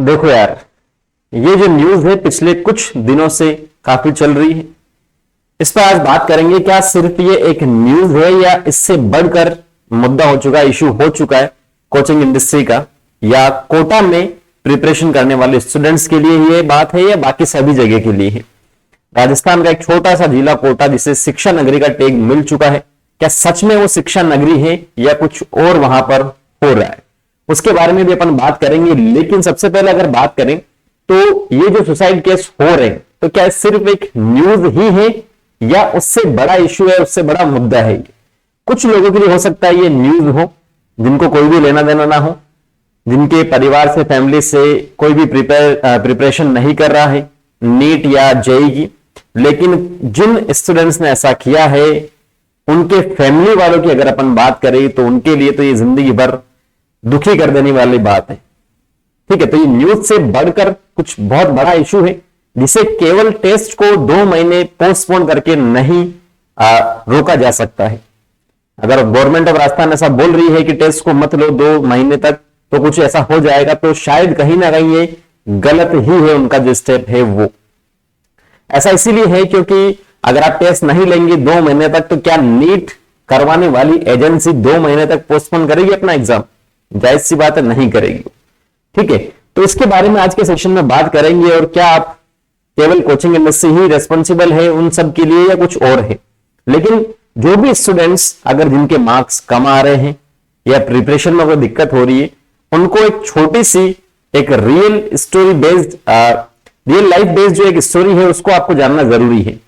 देखो यार, ये जो न्यूज है पिछले कुछ दिनों से काफी चल रही है। इस पर आज बात करेंगे। क्या सिर्फ ये एक न्यूज है या इससे बढ़कर मुद्दा हो चुका है, इशू हो चुका है कोचिंग इंडस्ट्री का, या कोटा में प्रिपरेशन करने वाले स्टूडेंट्स के लिए ये बात है या बाकी सभी जगह के लिए है। राजस्थान का एक छोटा सा जिला कोटा, जिसे शिक्षा नगरी का टैग मिल चुका है, क्या सच में वो शिक्षा नगरी है या कुछ और वहां पर हो रहा है, उसके बारे में भी अपन बात करेंगे। लेकिन सबसे पहले अगर बात करें तो ये जो सुसाइड केस हो रहे हैं, तो क्या सिर्फ एक न्यूज ही है या उससे बड़ा इश्यू है, उससे बड़ा मुद्दा है। कुछ लोगों के लिए हो सकता है ये न्यूज हो जिनको कोई भी लेना देना ना हो, जिनके परिवार से, फैमिली से कोई भी प्रिपरेशन नहीं कर रहा है नीट या जेईई की। लेकिन जिन स्टूडेंट्स ने ऐसा किया है, उनके फैमिली वालों की अगर अपन बात करें तो उनके लिए तो ये जिंदगी भर दुखी कर देने वाली बात है। ठीक है, तो ये न्यूज से बढ़कर कुछ बहुत बड़ा इशू है, जिसे केवल टेस्ट को 2 महीने पोस्टपोन करके नहीं रोका जा सकता है। अगर गवर्नमेंट ऑफ राजस्थान ऐसा बोल रही है कि टेस्ट को मत लो 2 महीने तक, तो कुछ ऐसा हो जाएगा, तो शायद कहीं ना कहीं ये गलत ही है। उनका जो स्टेप है वो ऐसा इसीलिए है क्योंकि अगर आप टेस्ट नहीं लेंगे 2 महीने तक, तो क्या नीट करवाने वाली एजेंसी 2 महीने तक पोस्टपोन करेगी अपना एग्जाम? जायज सी बात है, नहीं करेगी। ठीक है, तो इसके बारे में आज के सेशन में बात करेंगे। और क्या आप केवल कोचिंग इंडस्ट्री ही रेस्पॉन्सिबल है उन सब के लिए या कुछ और है। लेकिन जो भी स्टूडेंट्स अगर जिनके मार्क्स कम आ रहे हैं या प्रिपरेशन में कोई दिक्कत हो रही है, उनको एक छोटी सी एक real story based, real life based जो एक स्टोरी है, उसको आपको जानना जरूरी है।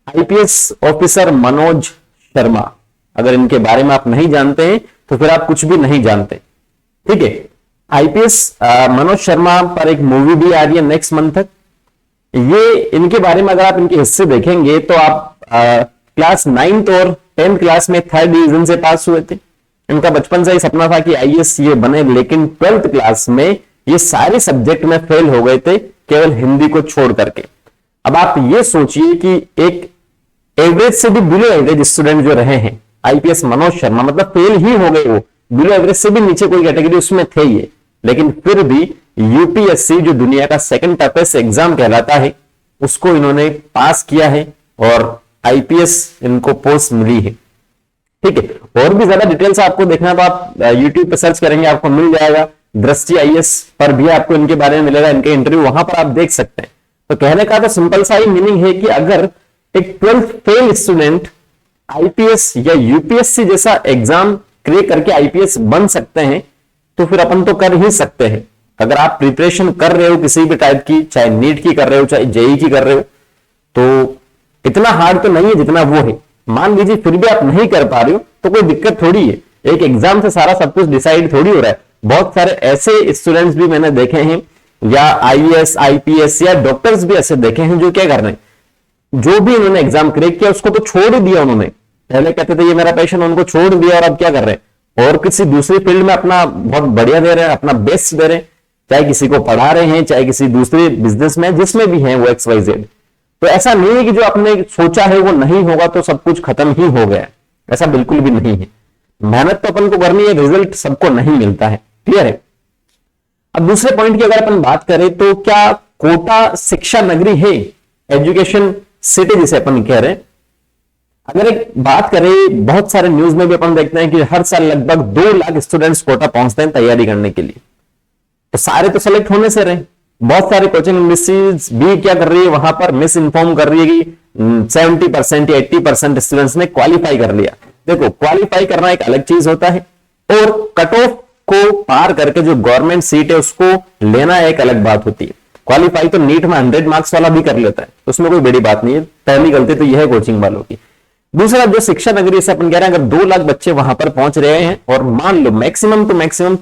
आईपीएस ऑफिसर मनोज शर्मा, अगर इनके बारे में आप नहीं जानते हैं तो फिर आप कुछ भी नहीं जानते। ठीक है, आईपीएस मनोज शर्मा पर एक मूवी भी आ रही है नेक्स्ट मंथ तक। ये इनके बारे में अगर आप इनकी हिस्ट्री देखेंगे तो आप क्लास 9th और 10th क्लास में 3rd डिवीजन से पास हुए थे। इनका बचपन से ही सपना था कि आईएएस ये बने, लेकिन 12th क्लास में ये सारे सब्जेक्ट में फेल हो गए थे, केवल हिंदी को छोड़ करके। अब आप ये सोचिए कि एक एवरेज से भी बिलो एवरेज स्टूडेंट जो रहे हैं, आईपीएस मनोज शर्मा, मतलब फेल ही हो गए, वो बिलो एवरेज से भी नीचे कोई कैटेगरी उसमें थे ये, लेकिन फिर भी यूपीएससी जो दुनिया का सेकंड टफेस्ट एग्जाम कहलाता है, उसको इन्होंने पास किया है और आईपीएस इनको पोस्ट मिली है। ठीक है, और भी ज्यादा डिटेल्स आपको देखना तो आप यूट्यूब पे सर्च करेंगे, आपको मिल जाएगा। दृष्टि आईएएस पर भी आपको इनके बारे में मिलेगा, इनके इंटरव्यू वहां पर आप देख सकते हैं। तो कहने का तो सिंपल सा ही मीनिंग है कि अगर एक 12th फेल स्टूडेंट आईपीएस या यूपीएससी जैसा एग्जाम क्लियर करके आईपीएस बन सकते हैं, तो फिर अपन तो कर ही सकते हैं। अगर आप प्रिपरेशन कर रहे हो किसी भी टाइप की, चाहे नीट की कर रहे हो, चाहे जेईई की कर रहे हो, तो इतना हार्ड तो नहीं है जितना वो है। मान लीजिए फिर भी आप नहीं कर पा रहे हो तो कोई दिक्कत थोड़ी है, एक एग्जाम से सारा सब कुछ डिसाइड थोड़ी हो रहा है। बहुत सारे ऐसे स्टूडेंट्स भी मैंने देखे हैं, या आईएएस, आईपीएस या डॉक्टर्स भी ऐसे देखे हैं, जो क्या कर रहे हैं, जो भी इन्होंने एग्जाम क्रैक किया उसको तो छोड़ दिया उन्होंने। पहले कहते थे ये मेरा पैशन, उनको छोड़ दिया, और अब क्या कर रहे हैं, और किसी दूसरी फील्ड में अपना बहुत बढ़िया दे रहे हैं, अपना बेस्ट दे रहे हैं, चाहे किसी को पढ़ा रहे हैं, चाहे किसी दूसरे बिजनेस में, जिसमें भी है वो XYZ। तो ऐसा नहीं है कि जो आपने सोचा है वो नहीं होगा तो सब कुछ खत्म ही हो गया, ऐसा बिल्कुल भी नहीं है। मेहनत तो अपन को करनी है, रिजल्ट सबको नहीं मिलता है। क्लियर है। अब दूसरे पॉइंट की अगर अपन बात करें तो क्या कोटा शिक्षा नगरी है, एजुकेशन सिटी जिसे अपन कह रहे हैं। अगर एक बात करें, बहुत सारे न्यूज में भी अपन देखते हैं कि हर साल लगभग 2 लाख स्टूडेंट्स कोटा पहुंचते हैं तैयारी करने के लिए। तो सारे तो सेलेक्ट होने से रहे, बहुत सारी कोचिंग इंडस्ट्रीज भी क्या कर रही है, वहां पर मिस इन्फॉर्म कर रही है कि 70% या 80% स्टूडेंट्स ने क्वालिफाई कर लिया। देखो, क्वालिफाई करना एक अलग चीज होता है, और कट ऑफ को पार करके जो गवर्नमेंट सीट है उसको लेना एक अलग बात होती है। क्वालिफाई तो नीट में 100 मार्क्स वाला भी कर लेता है, उसमें कोई बड़ी बात नहीं है। पहली गलती तो यह है कोचिंग वालों की। दूसरा, जो शिक्षा नगरी से अपन कह रहे हैं, अगर 2 लाख बच्चे वहां पर पहुंच रहे हैं, और मान लो मैक्सिमम तो मैक्सिमम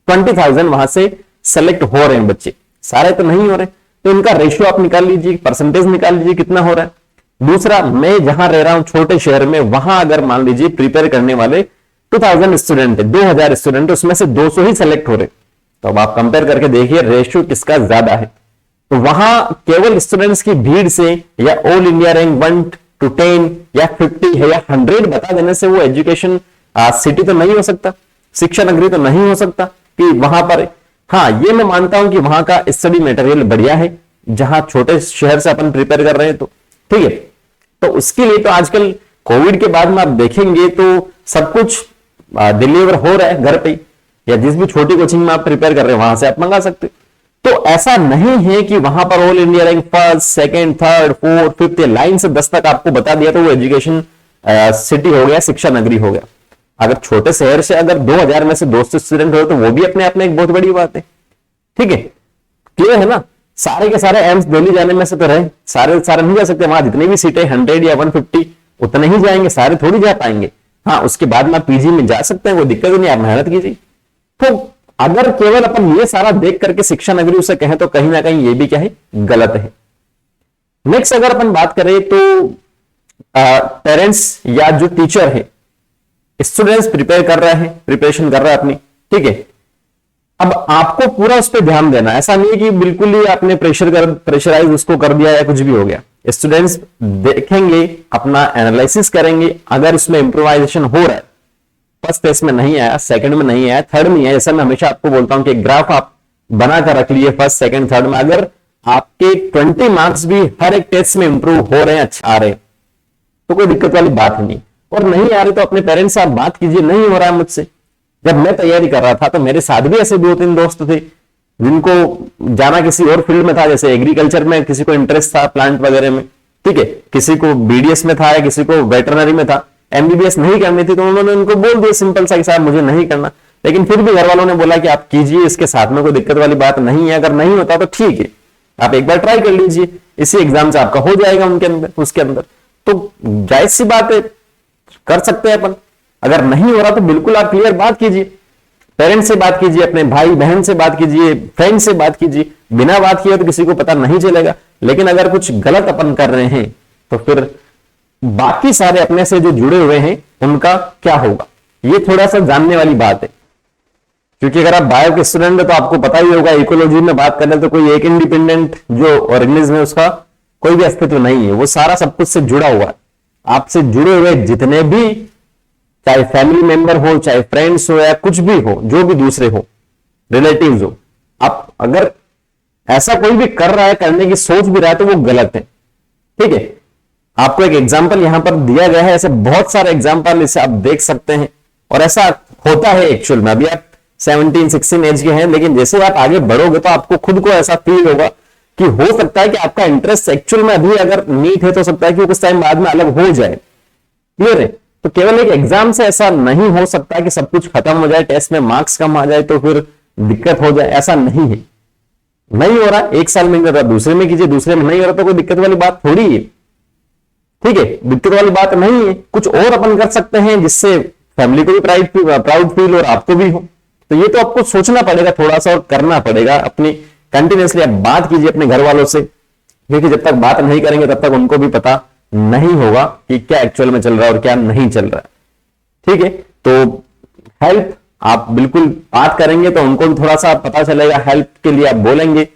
20,000 वहां से सेलेक्ट हो रहे हैं बच्चे, सारे तो नहीं हो रहे, तो इनका रेशियो आप निकाल लीजिए, परसेंटेज निकाल लीजिए कितना हो रहा है। दूसरा, मैं जहां रह रहा हूं छोटे शहर में, वहां अगर मान लीजिए प्रिपेयर करने वाले 2000 स्टूडेंट है, 2000 स्टूडेंट, उसमें से 200 ही सेलेक्ट हो रहे, तो अब आप कंपेयर करके देखिए रेशियो किसका ज्यादा है। तो वहां केवल स्टूडेंट्स की भीड़ से, या ऑल इंडिया रैंक 1 to 10 या 50 है या 100 बता देने से वो एजुकेशन सिटी तो नहीं हो सकता, शिक्षा नगरी तो नहीं हो सकता कि वहां पर हाँ, ये मैं मानता हूं कि वहां का स्टडी मटेरियल बढ़िया है, जहां छोटे शहर से अपन प्रिपेयर कर रहे हैं, तो ठीक है। तो उसके लिए तो आजकल कोविड के बाद में आप देखेंगे तो सब कुछ डिलीवर हो रहा है घर पे, या जिस भी छोटी कोचिंग में आप प्रिपेयर कर रहे हैं वहां से आप मंगा सकते हैं। तो ऐसा नहीं है कि वहां पर all India rank first, second, third, fourth, fifth, line से 10 तक आपको बता दिया तो वो एजुकेशन सिटी हो गया, शिक्षा नगरी हो गया। अगर छोटे शहर से अगर 2000 में से 200 स्टूडेंट हो तो वो भी अपने आप में एक बहुत बड़ी बात है। ठीक है, क्लियर है ना। सारे के सारे एम्स दिल्ली जाने में से तो रहे, सारे नहीं जा सकते, वहां जितनी भी सीटें 100 या 150 उतने ही जाएंगे, सारे थोड़ी जा पाएंगे। हाँ, उसके बाद में पीजी में जा सकते हैं, कोई दिक्कत नहीं, आप मेहनत कीजिए। तो अगर केवल अपन ये सारा देख करके शिक्षा नगरी उसे कहें तो कहीं ना कहीं ये भी क्या है, गलत है। नेक्स्ट अगर अपन बात करें तो पेरेंट्स या जो टीचर है, स्टूडेंट्स प्रिपेयर कर रहे हैं, प्रिपरेशन कर रहा है अपनी, ठीक है। अब आपको पूरा उस पर ध्यान देना, ऐसा नहीं है कि बिल्कुल ही आपने प्रेशराइज उसको कर दिया या कुछ भी हो गया। स्टूडेंट्स देखेंगे, अपना एनालिसिस करेंगे, अगर उसमें इंप्रोवाइजेशन हो रहा है, फर्स्ट टेस्ट में नहीं आया, सेकंड में नहीं आया, थर्ड में आया, जैसा मैं हमेशा आपको बोलता हूं कि ग्राफ आप बनाकर रख लिए फर्स्ट, सेकंड, थर्ड में, अगर आपके 20 मार्क्स भी हर एक टेस्ट में इंप्रूव हो रहे हैं, अच्छा आ रहे हैं, तो कोई दिक्कत वाली बात नहीं। और नहीं आ रही तो अपने पेरेंट्स से आप बात कीजिए, नहीं हो रहा है मुझसे। जब मैं तैयारी कर रहा था तो मेरे साथ भी ऐसे 2-3 दोस्त थे जिनको जाना किसी और फील्ड में था, जैसे एग्रीकल्चर में किसी को इंटरेस्ट था, प्लांट वगैरह में, ठीक है, किसी को बीडीएस में था या किसी को वेटरनरी में था, एमबीबीएस नहीं करनी थी, तो उन्होंने उनको बोल दिया सिंपल सा, साहब मुझे नहीं करना। लेकिन फिर भी घर वालों ने बोला कि आप कीजिए, इसके साथ में कोई दिक्कत वाली बात नहीं है, अगर नहीं होता तो ठीक है, आप एक बार ट्राई कर लीजिए, इसी एग्जाम से आपका हो जाएगा उनके अंदर, उसके अंदर। तो जायज सी बात है, कर सकते हैं अपन। अगर नहीं हो रहा तो बिल्कुल आप क्लियर बात कीजिए, पेरेंट्स से बात कीजिए, अपने भाई बहन से बात कीजिए, फ्रेंड से बात कीजिए। बिना बात किए तो किसी को पता नहीं चलेगा। लेकिन अगर कुछ गलत अपन कर रहे हैं तो फिर बाकी सारे अपने से जो जुड़े हुए हैं उनका क्या होगा, ये थोड़ा सा जानने वाली बात है। क्योंकि अगर आप बायो के स्टूडेंट है तो आपको पता ही होगा, इकोलॉजी में बात करें तो कोई एक इंडिपेंडेंट जो ऑर्गेनिज्म है उसका कोई भी अस्तित्व नहीं है, वो सारा सब कुछ से जुड़ा हुआ है। आपसे जुड़े हुए जितने भी, चाहे फैमिली मेंबर हो, चाहे फ्रेंड्स हो, या कुछ भी हो, जो भी दूसरे हो, रिलेटिव्स हो, आप अगर ऐसा कोई भी कर रहा है, करने की सोच भी रहा है, तो वो गलत है। ठीक है, आपको एक एग्जाम्पल यहां पर दिया गया है, ऐसे बहुत सारे एग्जाम्पल इसे आप देख सकते हैं। और ऐसा होता है एक्चुअल में। अभी आप 17-16 एज के हैं, लेकिन जैसे आप आगे बढ़ोगे तो आपको खुद को ऐसा फील होगा कि हो सकता है कि आपका इंटरेस्ट एक्चुअल में अभी अगर नीट है तो सकता है कि कुछ टाइम बाद में अलग हो जाए। क्लियर है? तो केवल एक एग्जाम से ऐसा नहीं हो सकता कि सब कुछ खत्म हो जाए, टेस्ट में मार्क्स कम आ जाए तो फिर दिक्कत हो जाए, ऐसा नहीं है। नहीं हो रहा, एक साल में कर रहा, दूसरे में कीजिए, दूसरे में नहीं हो रहा तो कोई दिक्कत वाली बात थोड़ी है। ठीक है, दिक्कत वाली बात नहीं है। कुछ और अपन कर सकते हैं जिससे फैमिली को भी प्राउड फील और आपको भी हो। तो ये तो आपको सोचना पड़ेगा थोड़ा सा और करना पड़ेगा। अपनी कंटिन्यूसली आप बात कीजिए अपने घर वालों से, क्योंकि जब तक बात नहीं करेंगे तब तक उनको भी पता नहीं होगा कि क्या एक्चुअल में चल रहा है और क्या नहीं चल रहा है। ठीक है, तो हेल्प आप बिल्कुल बात करेंगे तो उनको भी थोड़ा सा पता चलेगा, हेल्प के लिए आप बोलेंगे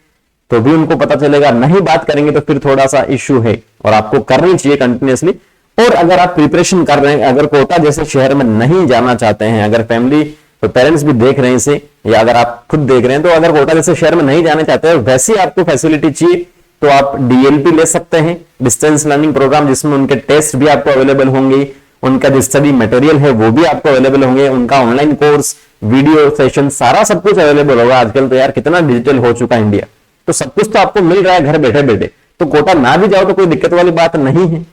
तो भी उनको पता चलेगा, नहीं बात करेंगे तो फिर थोड़ा सा इश्यू है और आपको करनी चाहिए कंटिन्यूसली। और अगर आप प्रिपरेशन कर रहे हैं, अगर कोटा जैसे शहर में नहीं जाना चाहते हैं, अगर फैमिली तो पेरेंट्स भी देख रहे हैं इसे, या अगर आप खुद देख रहे हैं, तो अगर कोटा जैसे शहर में नहीं जाना चाहते हैं, वैसे आपको फैसिलिटी चाहिए तो आप डीएलपी ले सकते हैं, डिस्टेंस लर्निंग प्रोग्राम, जिसमें उनके टेस्ट भी आपको अवेलेबल होंगे, उनका जो स्टडी मटेरियल है वो भी आपको अवेलेबल होंगे, उनका ऑनलाइन कोर्स, वीडियो सेशन, सारा सब कुछ अवेलेबल होगा। आजकल तो यार कितना डिजिटल हो चुका है इंडिया, तो सब कुछ तो आपको मिल रहा है घर बैठे बैठे। तो कोटा ना भी जाओ तो कोई दिक्कत वाली बात नहीं है।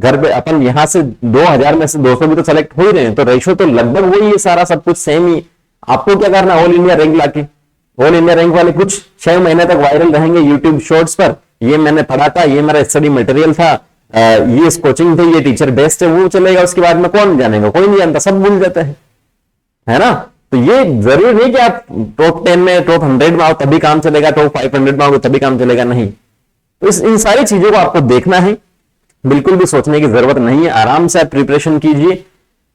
घर पे अपन यहां से 2000 में से 200 भी तो सेलेक्ट हो ही रहे हैं, तो रेशो तो लगभग वही है, सारा सब कुछ सेम ही। आपको क्या करना, ऑल इंडिया रैंक लाके, ऑल इंडिया रैंक वाले कुछ 6 महीने तक वायरल रहेंगे यूट्यूब शॉर्ट्स पर, ये मैंने पढ़ा था, ये मेरा स्टडी मटेरियल था, ये इस कोचिंग थे, ये टीचर बेस्ट है, वो चलेगा। उसके बाद में कौन जानेगा, कोई नहीं जानता, सब भूल जाते हैं, है ना। तो ये जरूरी नहीं कि आप टॉप 10 में, टॉप 100 में आओ तभी काम चलेगा, टॉप 500 में आओ तभी काम चलेगा, नहीं। तो इन सारी चीजों को आपको देखना है, बिल्कुल भी सोचने की जरूरत नहीं है। आराम से आप प्रिपरेशन कीजिए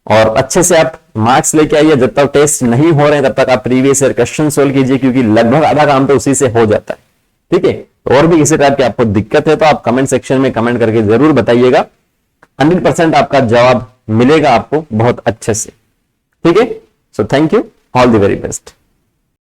और अच्छे से आप मार्क्स लेके आइए। जब तक टेस्ट नहीं हो रहे हैं तब तक आप प्रीवियस ईयर क्वेश्चन सोल्व कीजिए, क्योंकि लगभग आधा काम तो उसी से हो जाता है। ठीक है, और भी किसी टाइप की आपको दिक्कत है तो आप कमेंट सेक्शन में कमेंट करके जरूर बताइएगा, 100% आपका जवाब मिलेगा आपको बहुत अच्छे से। ठीक है, so thank you, all the very best.